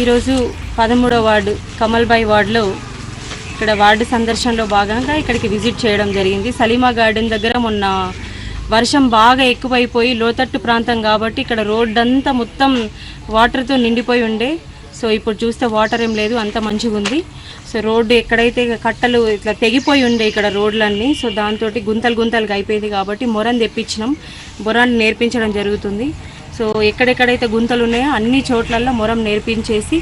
ఈరోజు 13వ వార్డు కమల్బాయి వార్డులో ఇక్కడ వార్డు సందర్శనలో భాగంగా ఇక్కడికి విజిట్ చేయడం జరిగింది. సలీమా గార్డెన్ దగ్గర మొన్న వర్షం బాగా ఎక్కువైపోయి లోతట్టు ప్రాంతం కాబట్టి ఇక్కడ రోడ్ అంతా మొత్తం వాటర్తో నిండిపోయి ఉండే. సో ఇప్పుడు చూస్తే వాటర్ ఏం లేదు, అంత మంచిగా ఉంది. సో రోడ్డు ఎక్కడైతే కట్టలు ఇట్లా తెగిపోయి ఉండే ఇక్కడ రోడ్లన్నీ, సో దాంతో గుంతలుగా అయిపోయింది కాబట్టి మొరని తెప్పించినాం. మొరాన్ని నేర్పించడం జరుగుతుంది. సో ఎక్కడెక్కడైతే గుంతలు ఉన్నాయో అన్ని చోట్లలో మొరం నేర్పించేసి,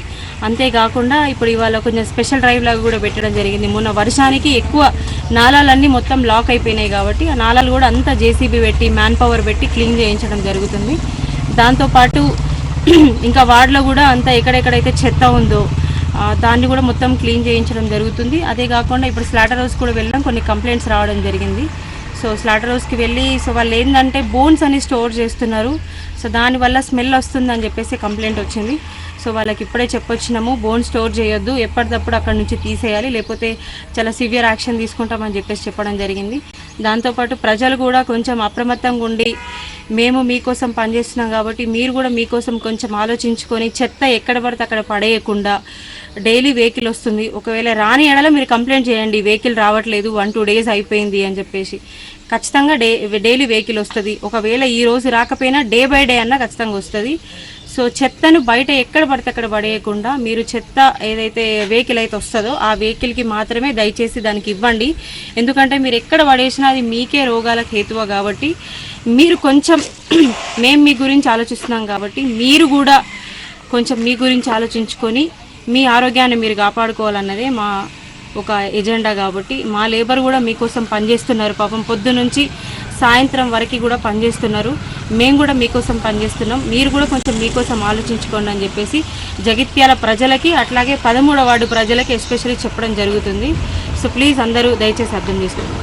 అంతేకాకుండా ఇప్పుడు ఇవాళ కొంచెం స్పెషల్ డ్రైవ్ లాగా కూడా పెట్టడం జరిగింది. మొన్న వర్షానికి ఎక్కువ నాలాలన్నీ మొత్తం లాక్ అయిపోయినాయి కాబట్టి ఆ నాలాలు కూడా అంతా జేసీబీ పెట్టి మ్యాన్ పవర్ పెట్టి క్లీన్ చేయించడం జరుగుతుంది. దాంతోపాటు ఇంకా వార్డులో కూడా అంతా ఎక్కడెక్కడైతే చెత్త ఉందో దాన్ని కూడా మొత్తం క్లీన్ చేయించడం జరుగుతుంది. అదే కాకుండా ఇప్పుడు స్లాటర్ హౌస్ కూడా వెళ్ళడం కొన్ని కంప్లైంట్స్ రావడం జరిగింది. సో స్లాటర్ హౌస్కి వెళ్ళి సో వాళ్ళు ఏంటంటే బోన్స్ అని స్టోర్ చేస్తున్నారు, సో దానివల్ల స్మెల్ వస్తుందని చెప్పేసి కంప్లైంట్ వచ్చింది. సో వాళ్ళకి ఇప్పుడే చెప్పొచ్చినాము, బోన్ స్టోర్ చేయొద్దు, ఎప్పటికప్పుడు అక్కడ నుంచి తీసేయాలి, లేకపోతే చాలా సివియర్ యాక్షన్ తీసుకుంటామని చెప్పేసి చెప్పడం జరిగింది. దాంతోపాటు ప్రజలు కూడా కొంచెం అప్రమత్తంగా ఉండి, మేము మీకోసం పనిచేస్తున్నాం కాబట్టి మీరు కూడా మీకోసం కొంచెం ఆలోచించుకొని చెత్త ఎక్కడ పడితే అక్కడ పడేయకుండా, డైలీ వెహికల్ వస్తుంది, ఒకవేళ రాని ఎడల మీరు కంప్లైంట్ చేయండి, వెహికల్ రావట్లేదు 1-2 days అయిపోయింది అని చెప్పేసి. ఖచ్చితంగా డైలీ వెహికల్ వస్తుంది. ఒకవేళ ఈ రోజు రాకపోయినా డే బై డే అన్నా ఖచ్చితంగా వస్తుంది. సో చెత్తను బయట ఎక్కడ పడితే అక్కడ పడేయకుండా మీరు చెత్త ఏదైతే వెహికల్ అయితే వస్తుందో ఆ వెహికల్కి మాత్రమే దయచేసి దానికి ఇవ్వండి. ఎందుకంటే మీరు ఎక్కడ పడేసినా అది మీకే రోగాలకు హేతువ కాబట్టి మీరు కొంచెం మేము మీ గురించి ఆలోచిస్తున్నాం కాబట్టి మీరు కూడా కొంచెం మీ గురించి ఆలోచించుకొని మీ ఆరోగ్యాన్ని మీరు కాపాడుకోవాలన్నదే మా ఒక ఎజెండా. కాబట్టి మా లేబర్ కూడా మీకోసం పనిచేస్తున్నారు, పాపం పొద్దు నుంచి సాయంత్రం వరకు కూడా పనిచేస్తున్నారు. మేము కూడా మీకోసం పనిచేస్తున్నాం, మీరు కూడా కొంచెం మీకోసం ఆలోచించుకోండి అని చెప్పేసి జగిత్యాల ప్రజలకి అట్లాగే 13వ వార్డు ప్రజలకి ఎస్పెషల్లీ చెప్పడం జరుగుతుంది. సో ప్లీజ్ అందరూ దయచేసి అర్థం చేసుకోండి.